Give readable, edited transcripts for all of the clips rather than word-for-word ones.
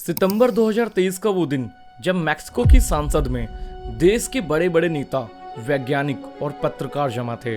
सितंबर 2023 का वो दिन जब मैक्सिको की संसद में देश के बड़े बड़े नेता, वैज्ञानिक और पत्रकार जमा थे।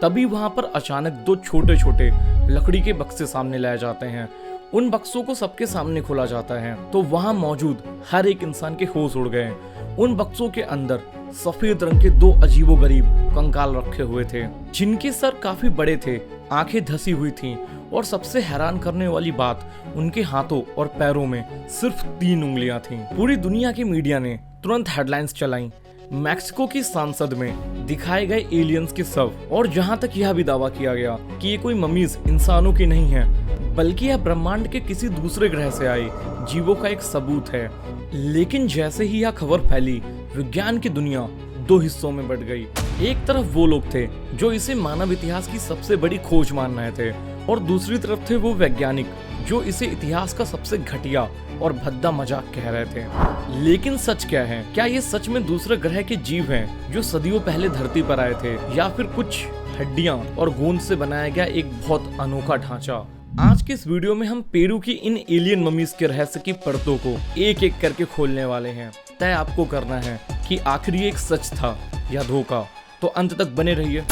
तभी वहां पर अचानक दो छोटे छोटे लकड़ी के बक्से सामने लाए जाते हैं। उन बक्सों को सबके सामने खोला जाता है तो वहां मौजूद हर एक इंसान के होश उड़ गए। उन बक्सों के अंदर सफेद रंग के दो अजीबोगरीब कंकाल रखे हुए थे, जिनके सर काफी बड़े थे, आंखें धसी हुई थीं और सबसे हैरान करने वाली बात, उनके हाथों और पैरों में सिर्फ 3 उंगलियां थीं। पूरी दुनिया के मीडिया ने तुरंत हेडलाइंस चलाई। मैक्सिको की संसद में दिखाए गए एलियंस के शव, और जहां तक यह भी दावा किया गया कि ये कोई ममीज इंसानों की नहीं है, बल्कि यह ब्रह्मांड के किसी दूसरे ग्रह से आए जीवों का एक सबूत है। लेकिन जैसे ही यह खबर फैली, विज्ञान की दुनिया 2 हिस्सों में बट गई। एक तरफ वो लोग थे जो इसे मानव इतिहास की सबसे बड़ी खोज मान रहे थे, और दूसरी तरफ थे वो वैज्ञानिक जो इसे इतिहास का सबसे घटिया और भद्दा मजाक कह रहे थे। लेकिन सच क्या है? क्या ये सच में दूसरे ग्रह के जीव हैं जो सदियों पहले धरती पर आए थे, या फिर कुछ हड्डियां और गोंद से बनाया गया एक बहुत अनोखा ढांचा? आज के इस वीडियो में हम पेरू की इन एलियन ममीज के रहस्य की परतों को एक एक करके खोलने वाले हैं। तय आपको करना है कि आखिर ये एक सच था या धोखा, तो अंत तक बने रहिए।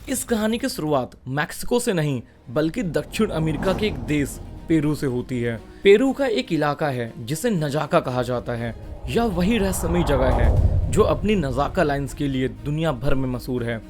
इस कहानी की शुरुआत मैक्सिको से नहीं, बल्कि दक्षिण अमेरिका के एक देश पेरू से होती है। पेरू का एक इलाका है जिसे नजाका कहा जाता है। यह वही रहस्यमयी जगह है जो अपनी नजाका लाइंस के लिए दुनिया भर में मशहूर है।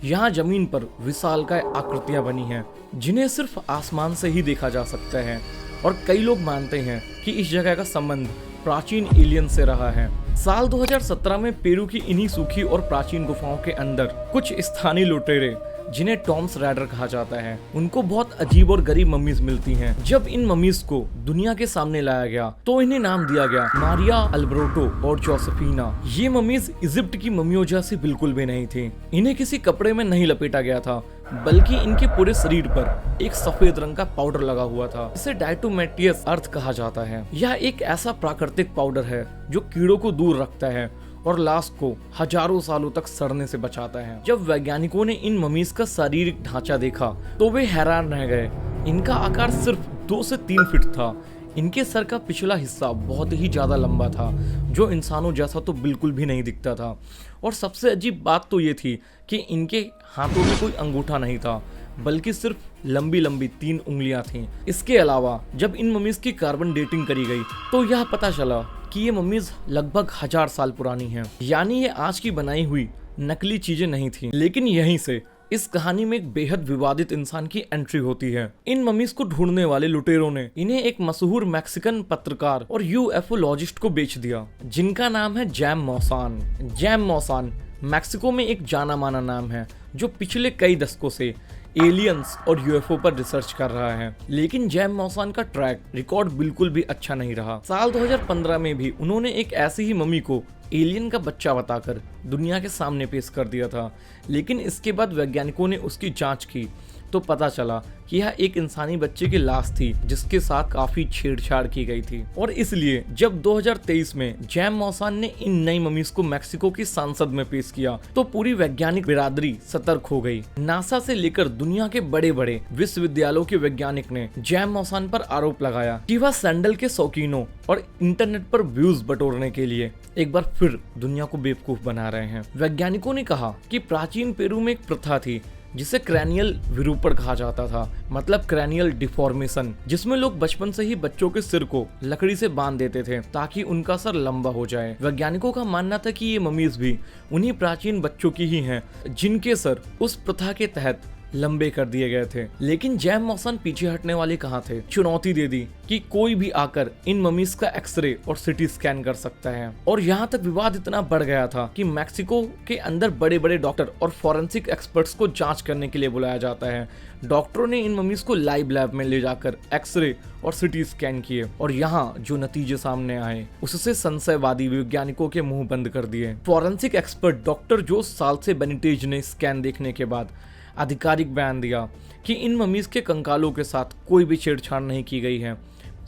यहाँ जमीन पर विशालकाय आकृतियां बनी हैं, जिन्हें सिर्फ आसमान से ही देखा जा सकता है, और कई लोग मानते हैं कि इस जगह का संबंध प्राचीन एलियन से रहा है। साल 2017 में पेरू की इन्हीं सूखी और प्राचीन गुफाओं के अंदर कुछ स्थानीय लुटेरे, जिन्हें टॉम्स राइडर कहा जाता है, उनको बहुत अजीब और गरीब मम्मीज मिलती हैं। जब इन मम्मीज को दुनिया के सामने लाया गया तो इन्हें नाम दिया गया मारिया, अल्बर्टो और जोसेफिना। ये मम्मीज इजिप्ट की मम्मियों जैसी बिल्कुल भी नहीं थी। इन्हें किसी कपड़े में नहीं लपेटा गया था, बल्कि इनके पूरे शरीर पर एक सफेद रंग का पाउडर लगा हुआ था, इसे डायटोमेटियस अर्थ कहा जाता है। यह एक ऐसा प्राकृतिक पाउडर है जो कीड़ों को दूर रखता है और लाश को हजारों सालों तक सड़ने से बचाता है। जब वैज्ञानिकों ने इन ममीज का शारीरिक ढांचा देखा तो वे हैरान रह गए। इनका आकार सिर्फ 2 से 3 फीट था। इनके सर का पिछला हिस्सा बहुत ही ज्यादा लंबा था, जो इंसानों जैसा तो बिल्कुल भी नहीं दिखता था। और सबसे अजीब बात तो ये थी कि इनके हाथों में कोई अंगूठा नहीं था, बल्कि सिर्फ लंबी लंबी 3 उंगलियां थीं। इसके अलावा जब इन ममीज की कार्बन डेटिंग करी गई तो यह पता चला कि ये मम्मीज लगभग 1000 साल पुरानी हैं। यानी ये आज की बनाई हुई नकली चीजें नहीं थी। लेकिन यहीं से इस कहानी में एक बेहद विवादित इंसान की एंट्री होती है। इन मम्मीज को ढूंढने वाले लुटेरों ने इन्हें एक मशहूर मैक्सिकन पत्रकार और यूएफओलॉजिस्ट को बेच दिया, जिनका नाम है जैम मौसान। जैम मौसान मैक्सिको में एक जाना माना नाम है जो पिछले कई दशकों से एलियंस और यूएफओ पर रिसर्च कर रहा है। लेकिन जैम मौसान का ट्रैक रिकॉर्ड बिल्कुल भी अच्छा नहीं रहा। साल 2015 में भी उन्होंने एक ऐसी ही मम्मी को एलियन का बच्चा बताकर दुनिया के सामने पेश कर दिया था। लेकिन इसके बाद वैज्ञानिकों ने उसकी जांच की तो पता चला कि यह एक इंसानी बच्चे की लाश थी, जिसके साथ काफी छेड़छाड़ की गई थी। और इसलिए जब 2023 में जैम मौसान ने इन नई मम्मीज को मैक्सिको की संसद में पेश किया तो पूरी वैज्ञानिक बिरादरी सतर्क हो गई। नासा से लेकर दुनिया के बड़े बड़े विश्वविद्यालयों के वैज्ञानिक ने जैम मौसान पर आरोप लगाया कि वह सैंडल के शौकीनों और इंटरनेट पर व्यूज बटोरने के लिए एक बार फिर दुनिया को बेवकूफ बना रहे हैं। वैज्ञानिकों ने कहा कि प्राचीन पेरू में एक प्रथा थी जिसे क्रैनियल विरूपण कहा जाता था, मतलब क्रैनियल डिफॉर्मेशन, जिसमें लोग बचपन से ही बच्चों के सिर को लकड़ी से बांध देते थे ताकि उनका सर लंबा हो जाए। वैज्ञानिकों का मानना था कि ये ममीज भी उन्हीं प्राचीन बच्चों की ही हैं, जिनके सर उस प्रथा के तहत लंबे कर दिए गए थे। लेकिन जैम मौसान पीछे हटने वाले कहाँ थे। चुनौती दे दी कि कोई भी आकर इन ममीज का एक्सरे और सिटी स्कैन कर सकता है। और यहाँ तक विवाद इतना बढ़ गया था कि मैक्सिको के अंदर बड़े बड़े डॉक्टर और फॉरेंसिक एक्सपर्ट्स को जांच करने के लिए बुलाया जाता है। डॉक्टरों ने इन ममीज को लाइव लैब में ले जाकर एक्सरे और सिटी स्कैन किए, और यहाँ जो नतीजे सामने आए उससे संशयवादी वैज्ञानिकों के मुंह बंद कर दिए। फॉरेंसिक एक्सपर्ट डॉक्टर जोस साल्से बेनिटेज ने स्कैन देखने के बाद आधिकारिक बयान दिया कि इन ममीज के कंकालों के साथ कोई भी छेड़छाड़ नहीं की गई है।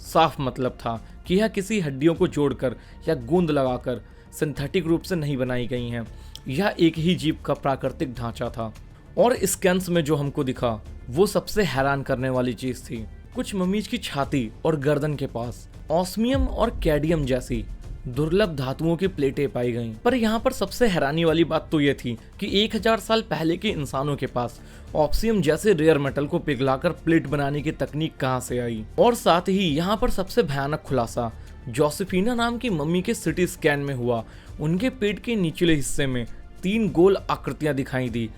साफ मतलब था कि यह किसी हड्डियों को जोड़कर या गूंद लगाकर सिंथेटिक रूप से नहीं बनाई गई हैं। यह एक ही जीव का प्राकृतिक ढांचा था। और स्कैन्स में जो हमको दिखा वो सबसे हैरान करने वाली चीज थी। कुछ ममीज की छाती और गर्दन के पास ऑस्मियम और कैडियम जैसी दुर्लभ धातुओं की प्लेटें पाई गईं। पर यहाँ पर सबसे हैरानी वाली बात तो ये थी कि 1000 साल पहले के इंसानों के पास ऑप्सियम जैसे रेयर मेटल को पिघलाकर प्लेट बनाने की तकनीक कहाँ से आई। और साथ ही यहाँ पर सबसे भयानक खुलासा जोसेफिना नाम की मम्मी के सिटी स्कैन में हुआ। उनके पेट के निचले हिस्से में 3 गोल आकृतियां दिखाई दी,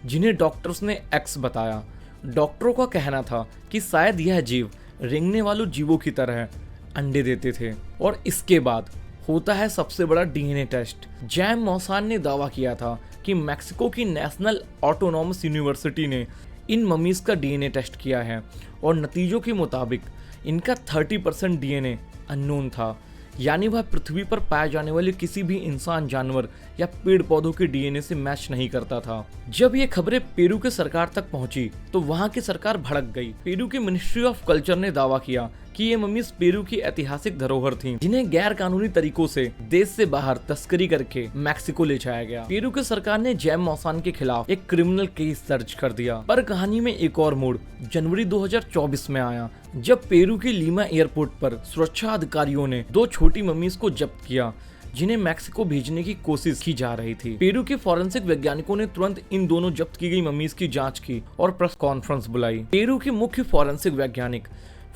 जिन्हें डॉक्टर्स ने एक्स बताया। डॉक्टरों का कहना था कि शायद यह जीव रेंगने वालों जीवों की तरह अंडे देते थे। और इसके बाद होता है सबसे बड़ा डीएनए टेस्ट। जैम मौसान ने दावा किया था कि मैक्सिको की नेशनल ऑटोनॉमस यूनिवर्सिटी ने इन ममीज का डीएनए टेस्ट किया है और नतीजों के मुताबिक इनका 30% डीएनए अननोन था, यानी वह पृथ्वी पर पाए जाने वाले किसी भी इंसान, जानवर या पेड़ पौधों के डीएनए से मैच नहीं करता था। जब ये खबरें पेरू के सरकार तक पहुंची तो वहां की सरकार भड़क गई। पेरू की मिनिस्ट्री ऑफ कल्चर ने दावा किया कि ये ममीज पेरू की ऐतिहासिक धरोहर थीं, जिन्हें गैर कानूनी तरीकों से देश से बाहर तस्करी करके मैक्सिको ले जाया गया। पेरू की सरकार ने जैम मौसान के खिलाफ एक क्रिमिनल केस दर्ज कर दिया। पर कहानी में एक और मोड़ जनवरी 2024 में आया, जब पेरू के लीमा एयरपोर्ट पर सुरक्षा अधिकारियों ने 2 छोटी ममीज को जब्त किया, जिन्हें मैक्सिको भेजने की कोशिश की जा रही थी। पेरू के फॉरेंसिक वैज्ञानिकों ने तुरंत इन दोनों जब्त की गई ममीज की जांच की और प्रेस कॉन्फ्रेंस बुलाई। पेरू के मुख्य फॉरेंसिक वैज्ञानिक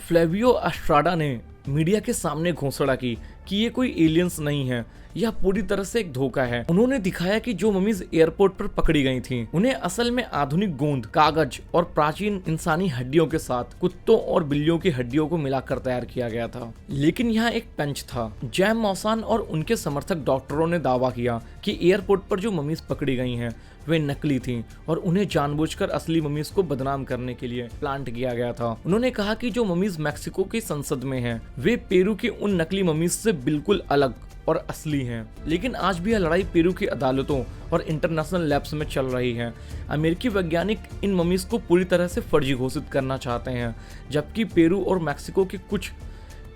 फ्लेवियो एस्ट्राडा ने मीडिया के सामने घोषणा की कि ये कोई एलियंस नहीं है, यह पूरी तरह से एक धोखा है। उन्होंने दिखाया कि जो ममीज एयरपोर्ट पर पकड़ी गई थीं, उन्हें असल में आधुनिक गोंद, कागज और प्राचीन इंसानी हड्डियों के साथ कुत्तों और बिल्लियों की हड्डियों को मिलाकर तैयार किया गया था। लेकिन यहाँ एक पंच था। जैम मौसान और उनके समर्थक डॉक्टरों ने दावा किया कि एयरपोर्ट पर जो ममीज पकड़ी गई हैं वे नकली थीं और उन्हें जानबूझकर असली ममीज को बदनाम करने के लिए प्लांट किया गया था। उन्होंने कहा कि जो ममीज मैक्सिको की संसद में हैं, वे पेरू की उन नकली ममीज से बिल्कुल अलग और असली हैं। लेकिन आज भी यह लड़ाई पेरू की अदालतों और इंटरनेशनल लैब्स में चल रही है। अमेरिकी वैज्ञानिक इन ममीज को पूरी तरह से फर्जी घोषित करना चाहते हैं, जबकि पेरू और मैक्सिको के कुछ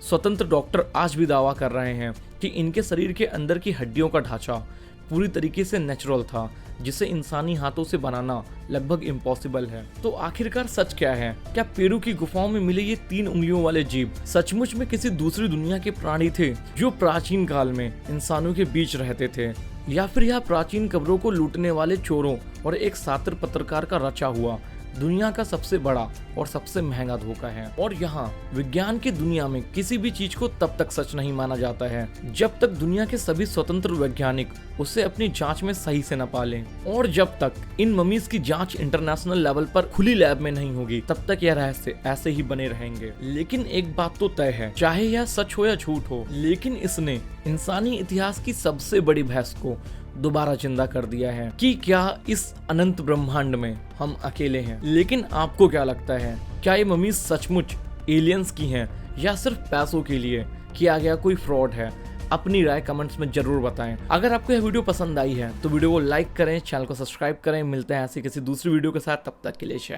स्वतंत्र डॉक्टर आज भी दावा कर रहे हैं कि इनके शरीर के अंदर की हड्डियों का ढांचा पूरी तरीके से नेचुरल था, जिसे इंसानी हाथों से बनाना लगभग इम्पॉसिबल है। तो आखिरकार सच क्या है? क्या पेरू की गुफाओं में मिले ये 3 उंगलियों वाले जीव सचमुच में किसी दूसरी दुनिया के प्राणी थे जो प्राचीन काल में इंसानों के बीच रहते थे, या फिर यह प्राचीन कब्रों को लूटने वाले चोरों और एक सातिर पत्रकार का रचा हुआ दुनिया का सबसे बड़ा और सबसे महंगा धोखा है? और यहाँ विज्ञान की दुनिया में किसी भी चीज को तब तक सच नहीं माना जाता है जब तक दुनिया के सभी स्वतंत्र वैज्ञानिक उसे अपनी जांच में सही से न पालें। और जब तक इन ममीज की जांच इंटरनेशनल लेवल पर खुली लैब में नहीं होगी, तब तक यह रहस्य ऐसे ही बने रहेंगे। लेकिन एक बात तो तय है, चाहे यह सच हो या झूठ हो, लेकिन इसने इंसानी इतिहास की सबसे बड़ी बहस को दोबारा जिंदा कर दिया है कि क्या इस अनंत ब्रह्मांड में हम अकेले हैं। लेकिन आपको क्या लगता है, क्या ये ममीज सचमुच एलियंस की हैं या सिर्फ पैसों के लिए किया गया कोई फ्रॉड है? अपनी राय कमेंट्स में जरूर बताएं। अगर आपको यह वीडियो पसंद आई है तो वीडियो को लाइक करें, चैनल को सब्सक्राइब करें। मिलते हैं ऐसी किसी दूसरी वीडियो के साथ, तब तक के लिए जय।